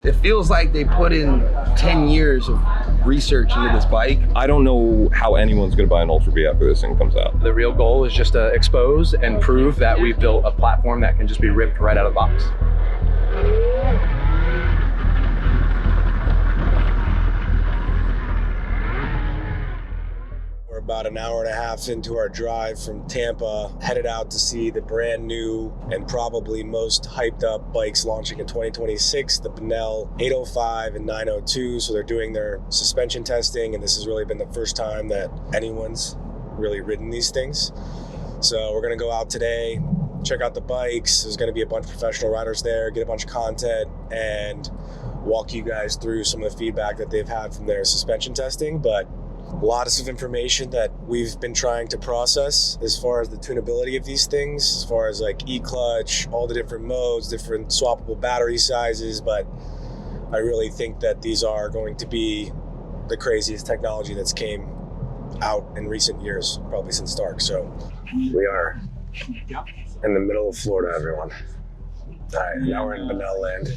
It feels like they put in 10 years of research into this bike. I don't know how anyone's gonna buy an Ultra Bee after this thing comes out. The real goal is just to expose and prove that we've built a platform that can just be ripped right out of the box. About an hour and a half into our drive from Tampa, headed out to see the brand new and probably most hyped up bikes launching in 2026, the Bonnell 805 and 902. So they're doing their suspension testing, and this has really been the first time that anyone's really ridden these things. So we're gonna go out today, check out the bikes. There's gonna be a bunch of professional riders there, get a bunch of content, and walk you guys through some of the feedback that they've had from their suspension testing. But lots of information that we've been trying to process as far as the tunability of these things, as far as like e-clutch, all the different modes, different swappable battery sizes. But I really think that these are going to be the craziest technology that's came out in recent years, probably since Stark. So we are in the middle of Florida, everyone. All right, now we're in Bonnell land.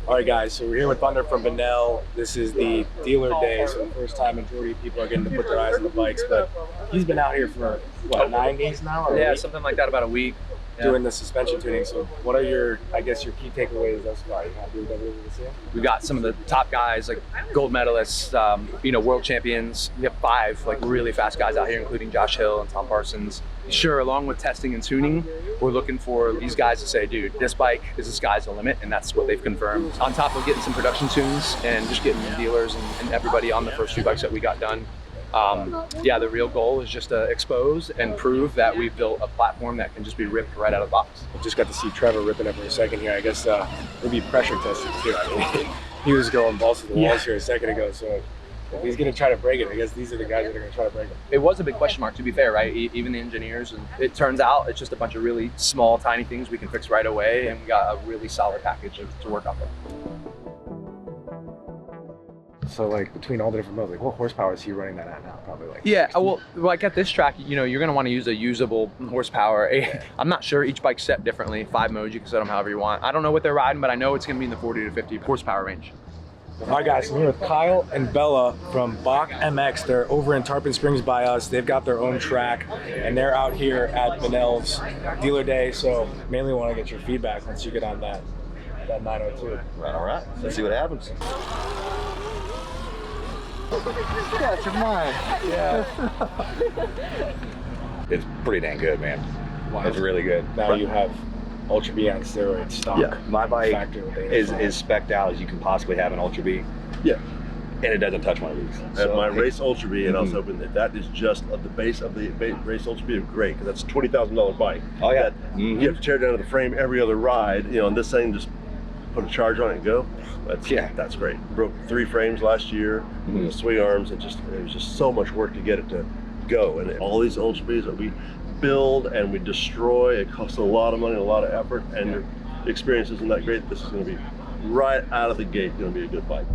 All right, guys, so we're here with Thunder from Bonnell. This is the dealer day, so the first time majority of people are getting to put their eyes on the bikes, but he's been out here for, what, 9 days now? Or Yeah, something like that, about a week. Doing the suspension tuning. So what are your, I guess, your key takeaways thus far? You happy with everything you see? We've got some of the top guys, like gold medalists, world champions. We have 5 like really fast guys out here, including Josh Hill and Tom Parsons. Sure, along with testing and tuning, we're looking for these guys to say, dude, this bike is the sky's the limit, and that's what they've confirmed. On top of getting some production tunes and just getting the dealers and everybody on the first 2 bikes that we got done. Yeah, the real goal is just to expose and prove that we've built a platform that can just be ripped right out of the box. I just got to see Trevor ripping it for a second here. I guess maybe pressure tested too. I mean, he was going balls to the walls here a second ago, so if he's gonna try to break it, I guess these are the guys that are gonna try to break it. It was a big question mark, to be fair, right? Even the engineers, and it turns out it's just a bunch of really small, tiny things we can fix right away, and we got a really solid package to work off of. So like between all the different modes, like what horsepower is he running that at now? Probably like yeah, well, like at this track, you're gonna want to use a usable horsepower. Yeah. I'm not sure, each bike's set differently. 5 modes, you can set them however you want. I don't know what they're riding, but I know it's gonna be in the 40 to 50 horsepower range. All right, guys, I'm here with Kyle and Bella from Bach MX. They're over in Tarpon Springs by us. They've got their own track, and they're out here at Bonnell's dealer day. So mainly want to get your feedback once you get on that 902. All right. Let's see what happens. Yeah, it's your mind. Yeah. It's pretty dang good, man. Wow. It's really good. Now you have Ultra Bee on steroids stock. Yeah, my bike is spec'd out as you can possibly have an Ultra Bee. Yeah. And it doesn't touch one of these. And So, my race Ultra Bee, and I was hoping that is just the base of the race Ultra Bee is great, because that's a $20,000 bike. Oh yeah. That you have to tear down to the frame every other ride, and this thing just put a charge on it and go. That's great. Broke 3 frames last year, the swing arms, it was just so much work to get it to go. And all these Ultra Bees that we build and we destroy, it costs a lot of money, a lot of effort, and your experience isn't that great. This is going to be right out of the gate going to be a good bike.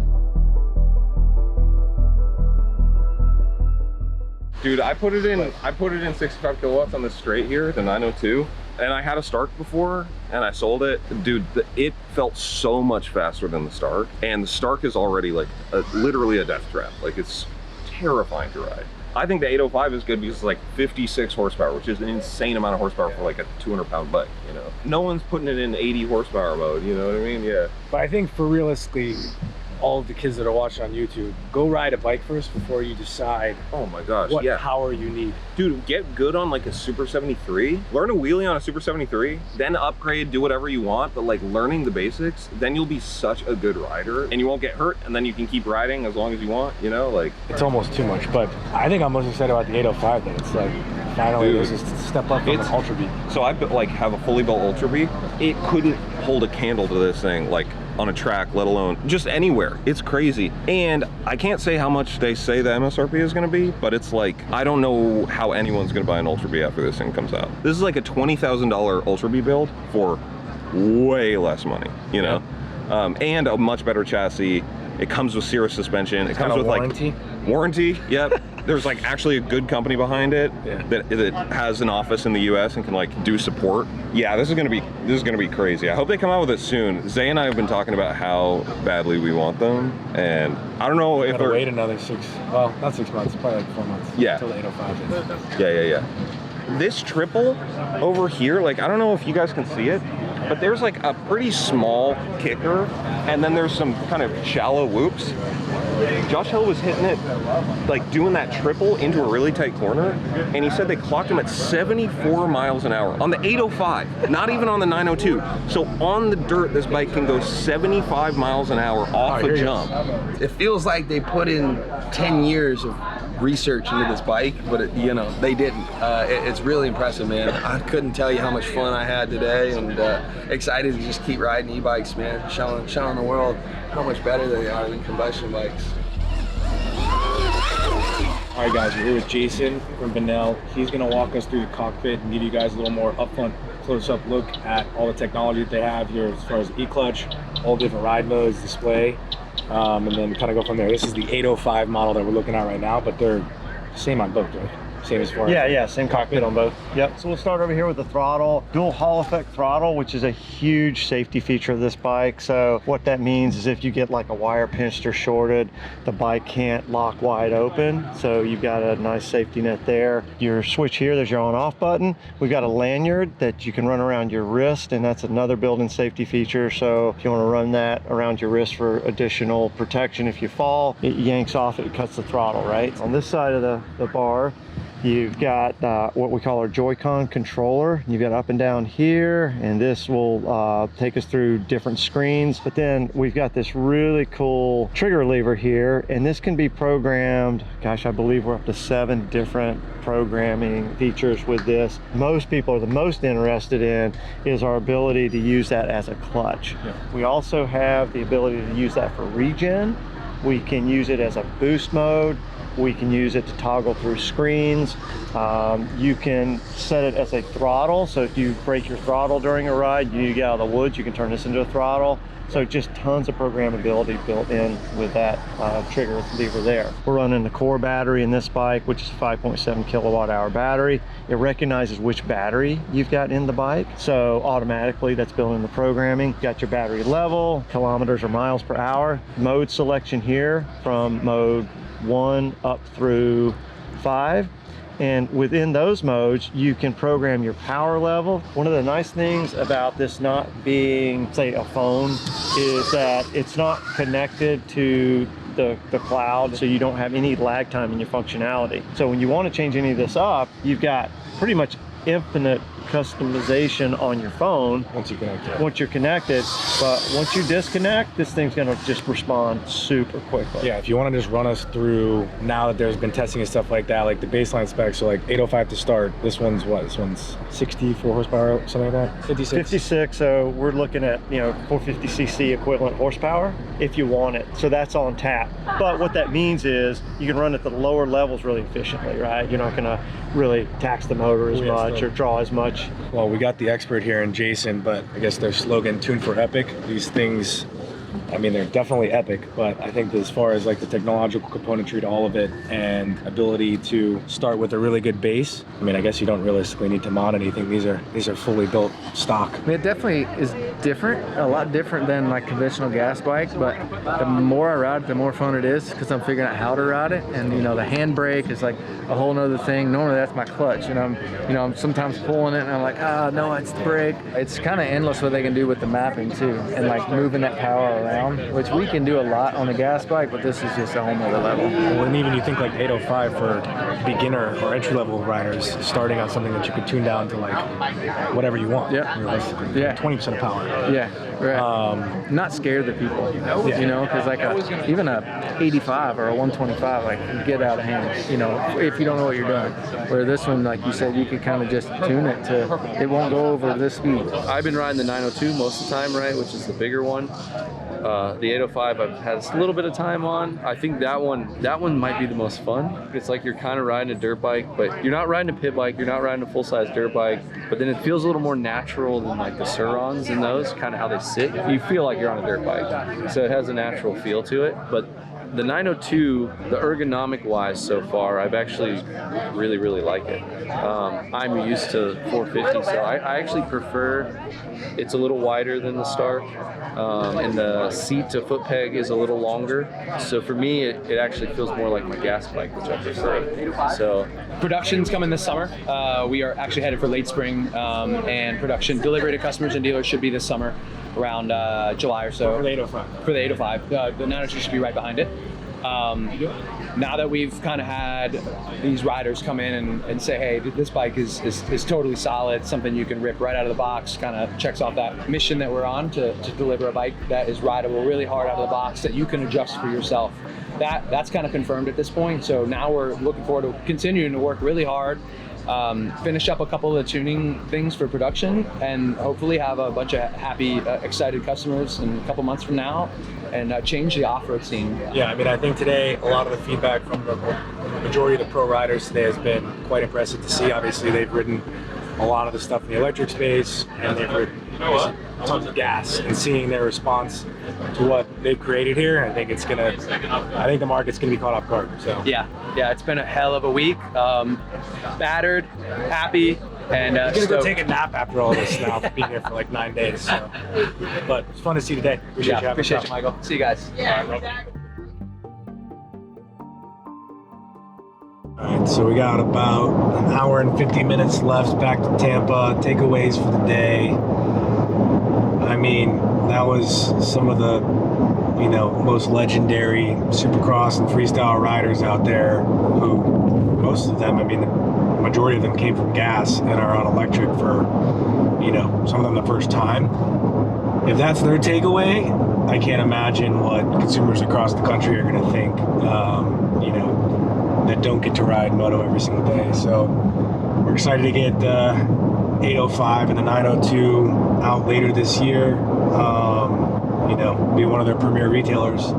Dude, I put it in 65 kilowatts on the straight here, the 902, and I had a Stark before and I sold it. Dude, it felt so much faster than the Stark, and the Stark is already like literally a death trap. Like, it's terrifying to ride. I think the 805 is good because it's like 56 horsepower, which is an insane amount of horsepower for like a 200-pound bike, No one's putting it in 80 horsepower mode, you know what I mean? Yeah. But I think for realistically, all of the kids that are watching on YouTube, go ride a bike first before you decide oh my gosh, what power you need. Dude, get good on like a Super 73, learn a wheelie on a Super 73, then upgrade, do whatever you want, but like learning the basics, then you'll be such a good rider and you won't get hurt, and then you can keep riding as long as you want, like. It's almost too much, but I think I'm most excited about the 805 though. It's like, finally there's a step up from an Ultra Bee. So I have a fully built Ultra Bee. It couldn't hold a candle to this thing, like on a track, let alone just anywhere. It's crazy. And I can't say how much they say the MSRP is gonna be, but it's like, I don't know how anyone's gonna buy an Ultra Bee after this thing comes out. This is like a $20,000 Ultra Bee build for way less money, and a much better chassis. It comes with Cirrus suspension. It comes with warranty? Warranty, yep. there's like actually a good company behind it that has an office in the US and can like do support. Yeah, this is gonna be crazy. I hope they come out with it soon. Zay and I have been talking about how badly we want them, and I don't know if they're wait another not 6 months, probably like 4 months. Yeah. Until the 805 is. Yeah. This triple over here, like I don't know if you guys can see it, but there's like a pretty small kicker, and then there's some kind of shallow whoops. Josh Hill was hitting it, like doing that triple into a really tight corner, and he said they clocked him at 74 miles an hour on the 805, not even on the 902. So on the dirt, this bike can go 75 miles an hour off a jump. It feels like they put in 10 years of research into this bike, but you know, they didn't. It's really impressive, man. I couldn't tell you how much fun I had today, and excited to just keep riding e-bikes, man, showing the world how much better they are than combustion bikes. All right, guys, we're here with Jason from Bonnell. He's gonna walk us through the cockpit and give you guys a little more upfront, close-up look at all the technology that they have here as far as e-clutch, all different ride modes, display, and then kind of go from there. This is the 805 model that we're looking at right now, but they're same on both, right? Same as far as Yeah, same cockpit on both. Yep, so we'll start over here with the throttle. Dual Hall effect throttle, which is a huge safety feature of this bike. So what that means is if you get like a wire pinched or shorted, the bike can't lock wide open. So you've got a nice safety net there. Your switch here, there's your on off button. We've got a lanyard that you can run around your wrist, and that's another built-in safety feature. So if you want to run that around your wrist for additional protection if you fall, it yanks off, it cuts the throttle, right? On this side of the bar, you've got what we call our Joy-Con controller. You've got up and down here, and this will take us through different screens. But then we've got this really cool trigger lever here, and this can be programmed. Gosh, I believe we're up to 7 different programming features with this. Most people are the most interested in is our ability to use that as a clutch. We also have the ability to use that for regen. We can use it as a boost mode. We can use it to toggle through screens. You can set it as a throttle. So if you break your throttle during a ride, you need to get out of the woods, you can turn this into a throttle. So just tons of programmability built in with that trigger lever there. We're running the core battery in this bike, which is a 5.7 kilowatt hour battery. It recognizes which battery you've got in the bike. So automatically that's built in the programming. You've got your battery level, kilometers or miles per hour. Mode selection here from mode 1 up through 5, and within those modes you can program your power level. One of the nice things about this not being, say, a phone is that it's not connected to the cloud, so you don't have any lag time in your functionality. So when you want to change any of this up, you've got pretty much infinite customization on your phone once you're connected. But once you disconnect, this thing's gonna just respond super quickly. Yeah, if you want to just run us through, now that there's been testing and stuff like that, like the baseline specs, so like 805 to start, this one's what? This one's 64 horsepower, something like that? 56, so we're looking at, you know, 450cc equivalent horsepower if you want it. So that's on tap. But what that means is you can run at the lower levels really efficiently, right? You're not gonna really tax the motor as much or draw as much. Well, we got the expert here in Jason, but I guess their slogan, tuned for epic. These things, I mean, they're definitely epic, but I think that as far as like the technological componentry to all of it and ability to start with a really good base, I mean, I guess you don't realistically need to mod anything. These are fully built stock. I mean, it definitely is different, a lot different than like conventional gas bike, but the more I ride it, the more fun it is because I'm figuring out how to ride it. And you know, the handbrake is like a whole nother thing. Normally that's my clutch, and I'm sometimes pulling it and I'm like, no, it's the brake. It's kind of endless what they can do with the mapping too, and like moving that power around, which we can do a lot on the gas bike, but this is just a whole nother level. Well, and even you think like 805 for beginner or entry-level riders, starting on something that you could tune down to like whatever you want. Yeah. Realistically. Yeah. 20% of power. Yeah. Right. Not scare the people, you know, because like even a 85 or a 125, like you get out of hand, you know, if you don't know what you're doing. Where this one, like you said, you could kind of just tune it to, it won't go over this speed. I've been riding the 902 most of the time, right, which is the bigger one. The 805 I've had a little bit of time on. I think that one might be the most fun. It's like you're kind of riding a dirt bike, but you're not riding a pit bike, you're not riding a full-size dirt bike, but then it feels a little more natural than like the Sur Rons and those, kind of how they sit. You feel like you're on a dirt bike. So it has a natural feel to it, but The 902, the ergonomic wise so far, I've actually really like it. I'm used to 450, so I actually prefer, it's a little wider than the Stark, and the seat to foot peg is a little longer. So for me, it actually feels more like my gas bike, which I prefer. So Production's coming this summer. We are actually headed for late spring, and production delivery to customers and dealers should be this summer, around July or so. For the 805. For the 805. The 902 should be right behind it. Now that we've kind of had these riders come in and say, hey, this bike is totally solid, something you can rip right out of the box, kind of checks off that mission that we're on to deliver a bike that is rideable really hard out of the box, that you can adjust for yourself. That's kind of confirmed at this point. So now we're looking forward to continuing to work really hard, finish up a couple of the tuning things for production, and hopefully have a bunch of happy, excited customers in a couple months from now, and change the off-road scene. Yeah, I mean, I think today a lot of the feedback from the majority of the pro riders today has been quite impressive to see. Obviously, they've ridden a lot of the stuff in the electric space, and they've ridden tons of gas, and seeing their response to what they've created here, I think the market's gonna be caught off guard. So Yeah, it's been a hell of a week. Battered, happy, and I'm gonna go take a nap after all this now, being here for like 9 days. So. But it's fun to see you today. Appreciate you, Michael. See you guys. All right, so we got about an hour and 50 minutes left back to Tampa. Takeaways for the day. I mean, that was some of the, most legendary Supercross and freestyle riders out there who, most of them, I mean, the majority of them came from gas and are on electric for, some of them the first time. If that's their takeaway, I can't imagine what consumers across the country are going to think, that don't get to ride moto every single day. So we're excited to get the 805 and the 902 out later this year. Be one of their premier retailers.